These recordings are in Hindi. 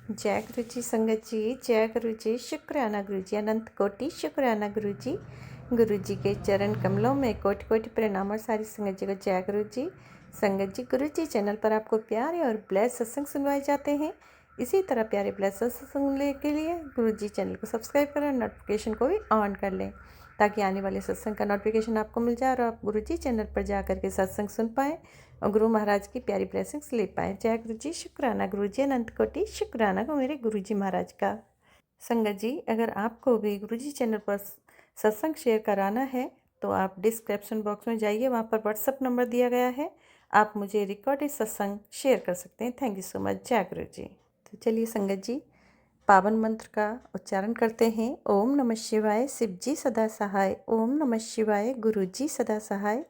जय गुरु जी संगत जी, जय गुरु जी। शुक्राना गुरु जी, अनंत कोटि शुक्राना गुरु जी। गुरु जी के चरण कमलों में कोटि कोटि प्रणाम और सारी संगत जी को जय गुरु जी। संगत जी, गुरु जी चैनल पर आपको प्यारे और ब्लेस सत्संग सुनवाए जाते हैं। इसी तरह प्यारे ब्लेस सत्संग सुनने के लिए गुरु जी चैनल को सब्सक्राइब करें, नोटिफिकेशन को भी ऑन कर लें ताकि आने वाले सत्संग का नोटिफिकेशन आपको मिल जाए और आप गुरु जी चैनल पर जा करके सत्संग सुन पाएँ और गुरु महाराज की प्यारी ब्लेसिंग्स ले पाएँ। जय गुरु जी, शुक्राना गुरु जी, अनंत कोटि शुक्राना को मेरे गुरु जी महाराज का। संगत जी, अगर आपको भी गुरु जी चैनल पर सत्संग शेयर कराना है तो आप डिस्क्रिप्शन बॉक्स में जाइए, वहाँ पर व्हाट्सअप नंबर दिया गया है, आप मुझे रिकॉर्डेड सत्संग शेयर कर सकते हैं। Thank you so much. जय गुरु जी। तो चलिए संगत जी, पावन मंत्र का उच्चारण करते हैं। ओम नमः शिवाय, शिव जी सदा सहाय। ओम नमः शिवाय, गुरु जी सदा सहाय।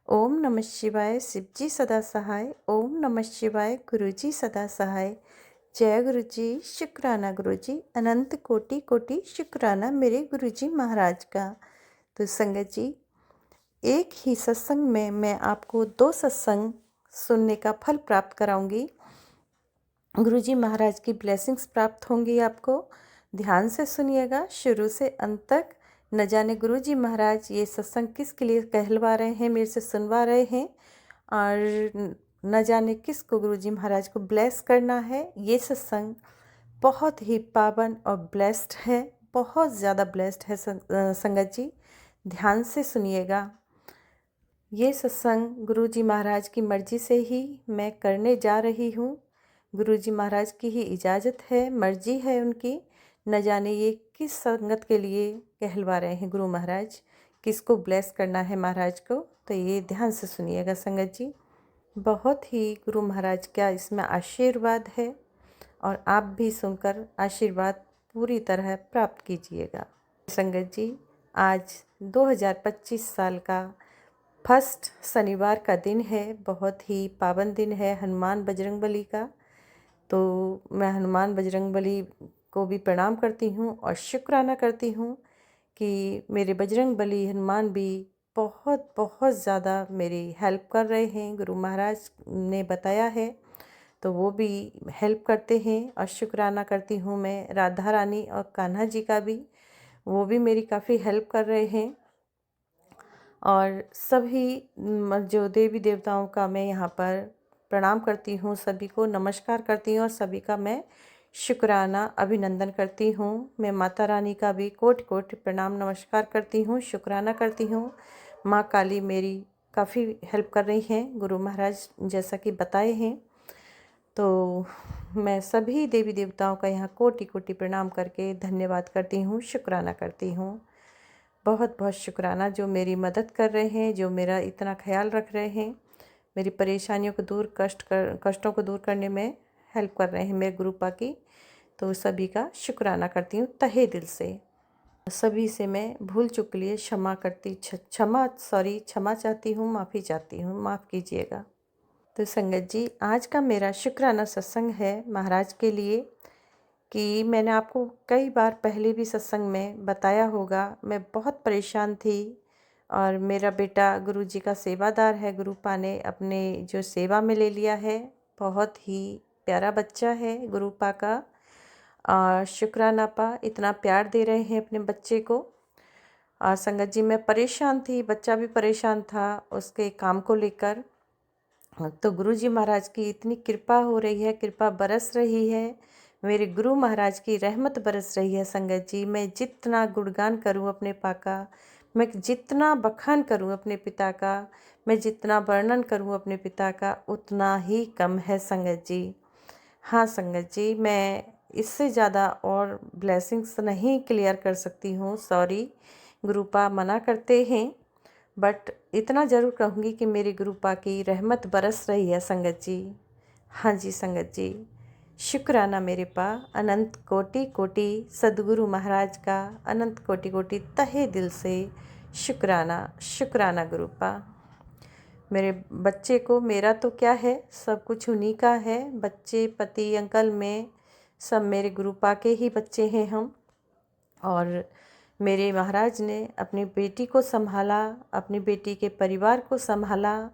ओम नमः शिवाय, शिव जी सदा सहाय। ओम नमः शिवाय, गुरु जी सदा सहाय। जय गुरु जी, शुक्राना गुरु जी, अनंत कोटि कोटि शुक्राना मेरे गुरु जी महाराज का। तो संगत जी, एक ही सत्संग में मैं आपको 2 सत्संग सुनने का फल प्राप्त कराऊंगी। गुरु जी महाराज की ब्लेसिंग्स प्राप्त होंगी आपको। ध्यान से सुनिएगा शुरू से अंत तक। न जाने गुरु जी महाराज ये सत्संग किसके लिए कहलवा रहे हैं, मेरे से सुनवा रहे हैं, और न जाने किसको गुरु जी महाराज को ब्लेस करना है। ये सत्संग बहुत ही पावन और ब्लेस्ड है, बहुत ज़्यादा ब्लेस्ड है संगत जी। ध्यान से सुनिएगा। ये सत्संग गुरु जी महाराज की मर्ज़ी से ही मैं करने जा रही हूँ। गुरु जी महाराज की ही इजाज़त है, मर्जी है उनकी। न जाने ये किस संगत के लिए कहलवा रहे हैं गुरु महाराज, किसको ब्लेस करना है महाराज को। तो ये ध्यान से सुनिएगा संगत जी। बहुत ही गुरु महाराज का इसमें आशीर्वाद है और आप भी सुनकर आशीर्वाद पूरी तरह प्राप्त कीजिएगा। संगत जी, आज 2025 साल का फर्स्ट शनिवार का दिन है, बहुत ही पावन दिन है हनुमान बजरंगबली का। तो मैं हनुमान बजरंगबली को भी प्रणाम करती हूँ और शुक्राना करती हूँ कि मेरे बजरंगबली हनुमान भी बहुत बहुत ज़्यादा मेरी हेल्प कर रहे हैं। गुरु महाराज ने बताया है तो वो भी हेल्प करते हैं। और शुक्राना करती हूँ मैं राधा रानी और कान्हा जी का भी, वो भी मेरी काफ़ी हेल्प कर रहे हैं। और सभी जो देवी देवताओं का मैं यहाँ पर प्रणाम करती हूँ, सभी को नमस्कार करती हूँ और सभी का मैं शुक्राना अभिनंदन करती हूँ। मैं माता रानी का भी कोटि कोटि प्रणाम नमस्कार करती हूँ, शुक्राना करती हूँ। माँ काली मेरी काफ़ी हेल्प कर रही हैं, गुरु महाराज जैसा कि बताए हैं। तो मैं सभी देवी देवताओं का यहाँ कोटि कोटि प्रणाम करके धन्यवाद करती हूँ, शुक्राना करती हूँ। बहुत बहुत शुक्राना जो मेरी मदद कर रहे हैं, जो मेरा इतना ख्याल रख रहे हैं, मेरी परेशानियों को दूर कष्टों को दूर करने में हेल्प कर रहे हैं मेरे गुरुपा की। तो सभी का शुक्राना करती हूँ तहे दिल से। सभी से मैं भूल चूक के लिए क्षमा चाहती हूँ, माफ़ी चाहती हूँ, माफ़ कीजिएगा। तो संगत जी, आज का मेरा शुक्राना सत्संग है महाराज के लिए कि मैंने आपको कई बार पहले भी सत्संग में बताया होगा, मैं बहुत परेशान थी और मेरा बेटा गुरु जी का सेवादार है। गुरुपा ने अपने जो सेवा में ले लिया है, बहुत ही प्यारा बच्चा है गुरुपा का। और शुक्राना पा इतना प्यार दे रहे हैं अपने बच्चे को। और संगत जी, मैं परेशान थी, बच्चा भी परेशान था उसके काम को लेकर। तो गुरु जी महाराज की इतनी कृपा हो रही है, कृपा बरस रही है, मेरे गुरु महाराज की रहमत बरस रही है। संगत जी, मैं जितना गुणगान करूं अपने पा का, मैं जितना बखान करूं अपने पिता का, मैं जितना वर्णन करूं अपने पिता का, उतना ही कम है संगत जी। हाँ संगत जी, मैं इससे ज़्यादा और ब्लेसिंग्स नहीं क्लियर कर सकती हूँ, सॉरी, गुरुपा मना करते हैं। बट इतना ज़रूर कहूँगी कि मेरे गुरुपा की रहमत बरस रही है संगत जी। हाँ जी संगत जी, शुक्राना मेरे पा, अनंत कोटि कोटि सदगुरु महाराज का अनंत कोटि कोटि तहे दिल से शुक्राना, शुक्राना गुरुपा। मेरे बच्चे को, मेरा तो क्या है, सब कुछ उन्हीं का है। बच्चे, पति, अंकल में सब मेरे गुरुपा के ही बच्चे हैं हम। और मेरे महाराज ने अपनी बेटी को संभाला, अपनी बेटी के परिवार को संभाला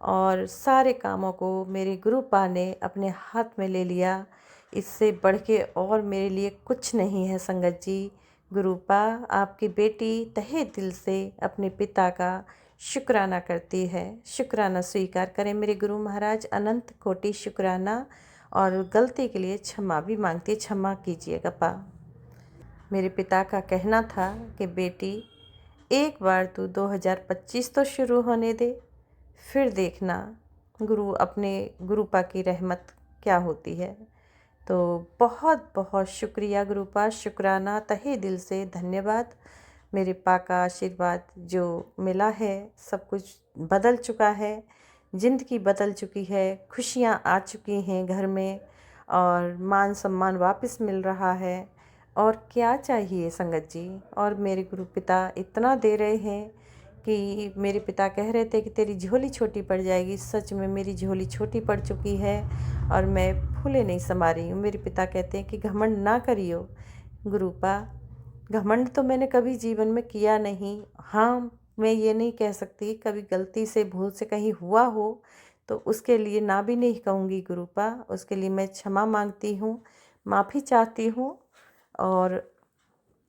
और सारे कामों को मेरे गुरुपा ने अपने हाथ में ले लिया। इससे बढ़ के और मेरे लिए कुछ नहीं है संगत जी। गुरुपा, आपकी बेटी तहे दिल से अपने पिता का शुक्राना करती है। शुक्राना स्वीकार करें मेरे गुरु महाराज, अनंत कोटि शुक्राना, और गलती के लिए क्षमा भी मांगती है, क्षमा कीजिएगा पा। मेरे पिता का कहना था कि बेटी, एक बार तू 2025 तो शुरू होने दे, फिर देखना गुरु अपने गुरुपा की रहमत क्या होती है। तो बहुत बहुत शुक्रिया गुरुपा, शुक्राना, तहे दिल से धन्यवाद। मेरे पा का आशीर्वाद जो मिला है, सब कुछ बदल चुका है, ज़िंदगी बदल चुकी है, खुशियाँ आ चुकी हैं घर में, और मान सम्मान वापस मिल रहा है। और क्या चाहिए संगत जी। और मेरे गुरु पिता इतना दे रहे हैं कि मेरे पिता कह रहे थे कि तेरी झोली छोटी पड़ जाएगी। सच में मेरी झोली छोटी पड़ चुकी है और मैं फूले नहीं समा रही हूँ। मेरे पिता कहते हैं कि घमंड ना करियो गुरुपा। घमंड तो मैंने कभी जीवन में किया नहीं। हाँ, मैं ये नहीं कह सकती कभी गलती से भूल से कहीं हुआ हो तो उसके लिए ना भी नहीं कहूँगी गुरुपा। उसके लिए मैं क्षमा मांगती हूँ, माफ़ी चाहती हूँ। और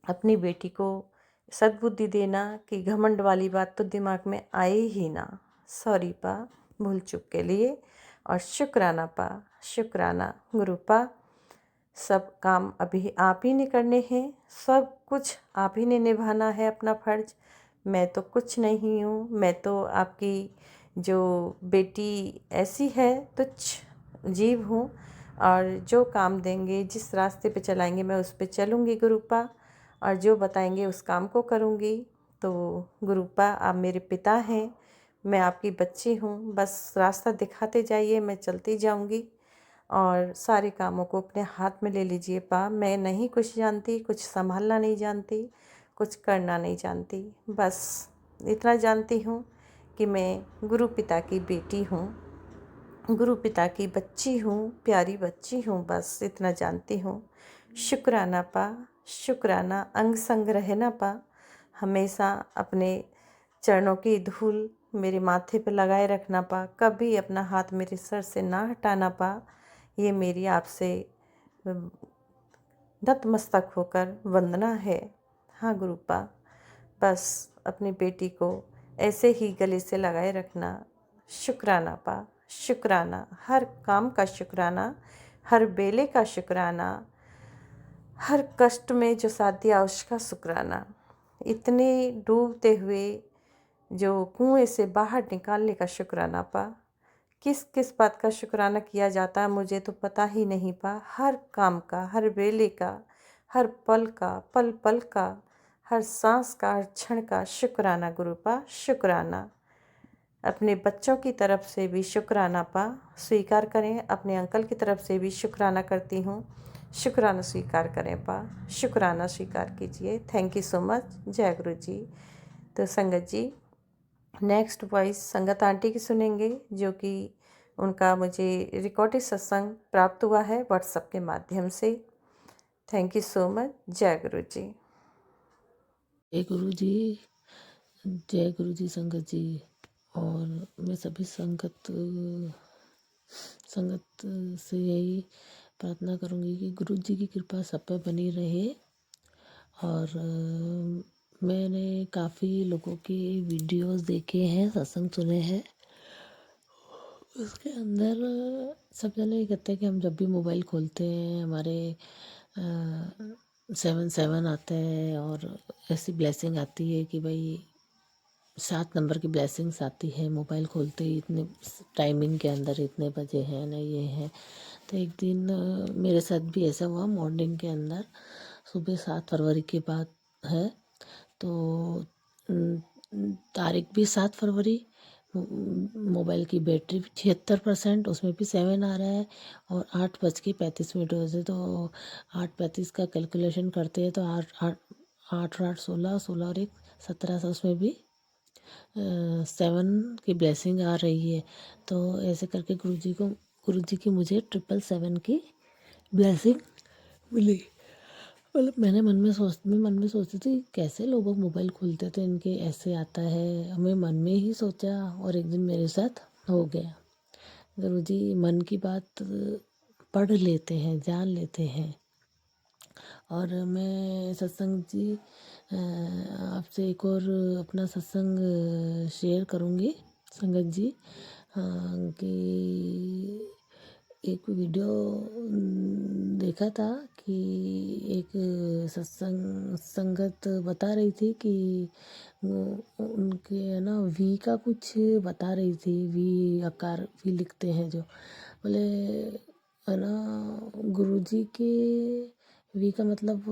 अपनी बेटी को सद्बुद्धि देना कि घमंड वाली बात तो दिमाग में आए ही ना। सॉरी पा, भूल चूक के लिए। और शुक्राना पा, शुक्राना गुरुपा। सब काम अभी आप ही ने करने हैं, सब कुछ आप ही ने निभाना है अपना फ़र्ज। मैं तो कुछ नहीं हूँ, मैं तो आपकी जो बेटी ऐसी है, तुच्छ जीव हूँ। और जो काम देंगे, जिस रास्ते पे चलाएंगे, मैं उस पे चलूँगी गुरुपा, और जो बताएंगे उस काम को करूँगी। तो गुरुपा, आप मेरे पिता हैं, मैं आपकी बच्ची हूँ, बस रास्ता दिखाते जाइए, मैं चलती जाऊँगी। और सारे कामों को अपने हाथ में ले लीजिए पा। मैं नहीं कुछ जानती, कुछ संभालना नहीं जानती, कुछ करना नहीं जानती, बस इतना जानती हूँ कि मैं गुरु पिता की बेटी हूँ, गुरु पिता की बच्ची हूँ, प्यारी बच्ची हूँ, बस इतना जानती हूँ। शुक्राना पा, शुक्राना। अंग संग रहना पा, हमेशा अपने चरणों की धूल मेरे माथे पे लगाए रखना पा, कभी अपना हाथ मेरे सर से ना हटाना पा। ये मेरी आपसे नतमस्तक होकर वंदना है। हाँ गुरुपा, बस अपनी बेटी को ऐसे ही गले से लगाए रखना। शुक्राना पा, शुक्राना, हर काम का शुक्राना, हर बेले का शुक्राना, हर कष्ट में जो साथ दिया उसका शुक्राना। इतने डूबते हुए जो कुएं से बाहर निकालने का शुक्राना पा। किस किस बात का शुक्राना किया जाता है मुझे तो पता ही नहीं पा। हर काम का, हर वेले का, हर पल का, पल पल का, हर सांस का, हर क्षण का शुक्राना गुरुपा, शुक्राना। अपने बच्चों की तरफ से भी शुक्राना पा, स्वीकार करें। अपने अंकल की तरफ से भी शुक्राना करती हूँ, शुक्राना स्वीकार करें पा, शुक्राना स्वीकार कीजिए। Thank you so much. जय गुरु जी। तो संगत जी, नेक्स्ट वॉइस संगत आंटी की सुनेंगे, जो कि उनका मुझे रिकॉर्डेड सत्संग प्राप्त हुआ है व्हाट्सएप के माध्यम से। Thank you so much. जय गुरु जी। जय गुरु जी, जय गुरु जी संगत जी। और मैं सभी संगत से यही प्रार्थना करूंगी कि गुरु जी की कृपा सब पे बनी रहे। और मैंने काफ़ी लोगों के वीडियोस देखे हैं, सत्संग सुने हैं। उसके अंदर सब जने ये कहते हैं कि हम जब भी मोबाइल खोलते हैं हमारे 7 आते हैं, और ऐसी ब्लेसिंग आती है कि भाई 7 नंबर की ब्लेसिंग्स आती है मोबाइल खोलते ही, इतने टाइमिंग के अंदर इतने बजे हैं ना ये है। तो एक दिन मेरे साथ भी ऐसा हुआ, मॉर्निंग के अंदर सुबह 7 फरवरी की बात है। तो तारीख भी 7 फरवरी, मोबाइल की बैटरी भी 76%, उसमें भी 7 आ रहा है, और 8:35 से। तो 8:35 का कैलकुलेशन करते हैं तो 8 16 16 और 1 17, उसमें भी 7 की ब्लेसिंग आ रही है। तो ऐसे करके गुरु जी की मुझे 777 की ब्लेसिंग मिली। मतलब मैं मन में सोचती थी कैसे लोग मोबाइल खोलते थे, इनके ऐसे आता है। हमें मन में ही सोचा, और एक दिन मेरे साथ हो गया। गुरु जी मन की बात पढ़ लेते हैं, जान लेते हैं। और मैं सत्संग जी आपसे एक और अपना सत्संग शेयर करूँगी संगत जी, कि एक वीडियो देखा था कि एक सत्संग संगत बता रही थी कि उनके है ना वी का कुछ बता रही थी, वी आकार वी लिखते हैं जो, बोले है ना गुरुजी के वी का मतलब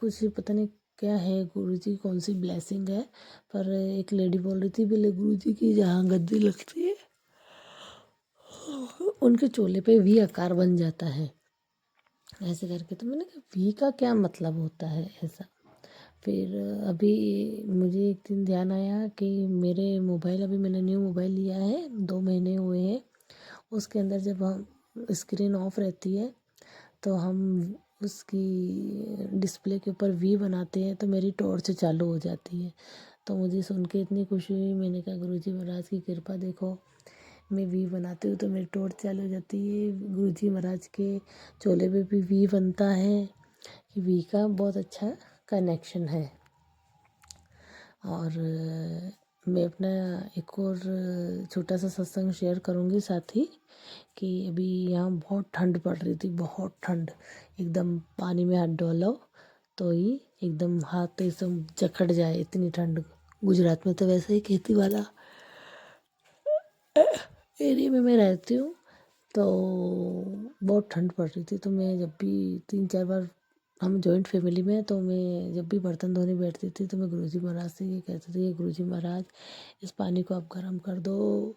कुछ पता नहीं क्या है, गुरुजी कौन सी ब्लेसिंग है। पर एक लेडी बोल रही थी बोले गुरुजी की जहाँ गद्दी लगती है उनके चोले पे वी आकार बन जाता है, ऐसे करके। तो मैंने कहा वी का क्या मतलब होता है ऐसा। फिर अभी मुझे एक दिन ध्यान आया कि मेरे मोबाइल, अभी मैंने न्यू मोबाइल लिया है, 2 महीने हुए हैं। उसके अंदर जब हम स्क्रीन ऑफ रहती है तो हम उसकी डिस्प्ले के ऊपर वी बनाते हैं तो मेरी टॉर्च चालू हो जाती है। तो मुझे सुन के इतनी खुशी हुई, मैंने कहा गुरुजी महाराज की कृपा देखो, मैं वी बनाती हूँ तो मेरी टॉर्च चालू हो जाती है। गुरुजी महाराज के चोले पे भी वी बनता है, कि वी का बहुत अच्छा कनेक्शन है। और मैं अपना एक और छोटा सा सत्संग शेयर करूँगी साथ ही, कि अभी यहाँ बहुत ठंड पड़ रही थी, बहुत ठंड, एकदम पानी में हाथ डालो तो ही एकदम हाथ एकदम जकड़ जाए, इतनी ठंड। गुजरात में तो वैसे ही खेती वाला एरिया में मैं रहती हूँ, तो बहुत ठंड पड़ रही थी। तो मैं जब भी 3-4 बार, हम जॉइंट फैमिली में हैं, तो मैं जब भी बर्तन धोने बैठती थी तो मैं गुरुजी महाराज से ये कहती थी कि गुरुजी महाराज इस पानी को आप गर्म कर दो,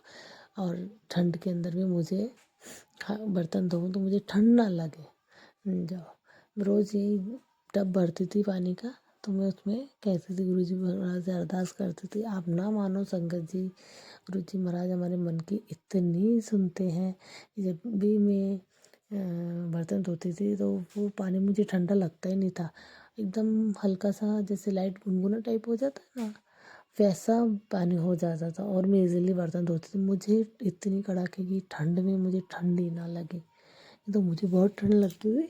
और ठंड के अंदर भी मुझे बर्तन धोऊँ तो मुझे ठंड ना लगे। जाओ रोज़ यही टब भरती थी पानी का, तो मैं उसमें कहती थी गुरुजी महाराज से अरदास करती थी। आप ना मानो संगत जी, गुरुजी महाराज हमारे मन की इतनी सुनते हैं कि जब भी मैं बर्तन धोती थी तो वो पानी मुझे ठंडा लगता ही नहीं था, एकदम हल्का सा जैसे लाइट गुनगुना टाइप हो जाता है ना, वैसा पानी हो जाता था। और मैं इजीली बर्तन धोती थी, मुझे इतनी कड़ाके की ठंड में मुझे ठंड ही ना लगे, तो मुझे बहुत ठंड लगती थी।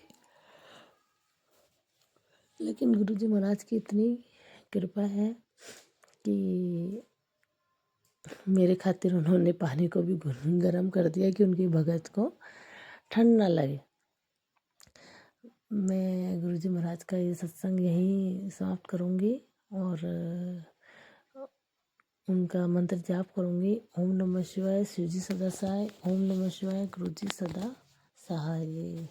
लेकिन गुरुजी महाराज की इतनी कृपा है कि मेरे खातिर उन्होंने पानी को भी गर्म कर दिया कि उनकी भगत को ठंड ना लगे। मैं गुरुजी महाराज का ये सत्संग यहीं समाप्त करूँगी और उनका मंत्र जाप करूँगी। ओम नमः शिवाय, शिवजी सदा सहाय। ओम नमः शिवाय, गुरुजी सदा सहाय।